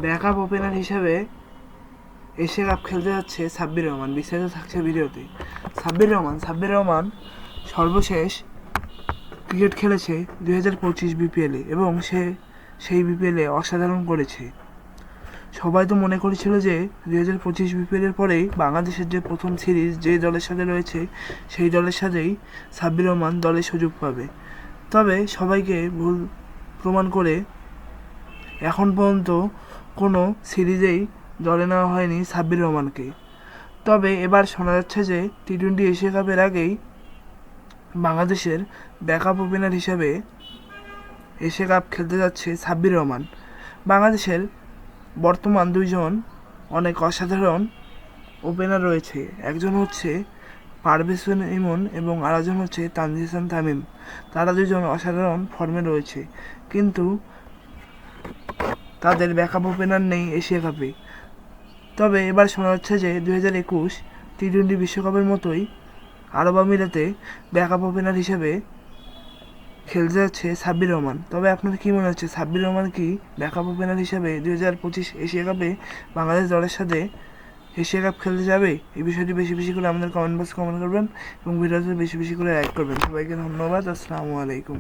Backup opener হিসেবে Asia cup খেলতে যাচ্ছে সাব্বির রহমান। বিস্তারিত থাকছে ভিডিওতে। সাব্বির রহমান সর্বশেষ ক্রিকেট খেলেছে 2025 বিপিএলে এবং সেই বিপিএলে অসাধারণ করেছে। সবাই তো মনে করেছিল যে 2025 বিপিএলের পরেই বাংলাদেশের যে প্রথম সিরিজ যে দলের সাথে রয়েছে সেই দলের সাথেই সাব্বির রহমান দলে সুযোগ পাবে। তবে সবাইকে ভুল প্রমাণ করে এখন পর্যন্ত কোনো সিরিজেই দলে নেওয়া হয়নি সাব্বির রহমানকে। তবে এবার শোনা যাচ্ছে যে টি-20 এশিয়া কাপের আগেই বাংলাদেশের ব্যাকআপ ওপেনার হিসেবে এশিয়া কাপ খেলতে যাচ্ছে সাব্বির রহমান। বাংলাদেশের বর্তমান দুইজন অনেক অসাধারণ ওপেনার রয়েছে। একজন হচ্ছে পারভেজ ইমন এবং আরেকজন হচ্ছে তানজিদ হাসান তামিম। তারা দুজন অসাধারণ ফর্মে রয়েছে, কিন্তু তাদের ব্যাকআপ ওপেনার নেই এশিয়া কাপে। তবে এবার শোনা যাচ্ছে যে 2021 টি-20 বিশ্বকাপের মতোই আরব আমিরাতে ব্যাকআপ ওপেনার হিসেবে খেলতে যাচ্ছে সাব্বির রহমান। তবে আপনার কী মনে হচ্ছে, সাব্বির রহমান কি ব্যাকআপ ওপেনার হিসেবে 2025 এশিয়া কাপে বাংলাদেশ দলের সাথে এশিয়া কাপ খেলতে যাবে? এই বিষয়টি বেশি বেশি করে আমাদের কমেন্ট বক্সে কমেন্ট করবেন এবং ভিডিওতে বেশি বেশি করে লাইক করবেন। সবাইকে ধন্যবাদ। আসসালামু আলাইকুম।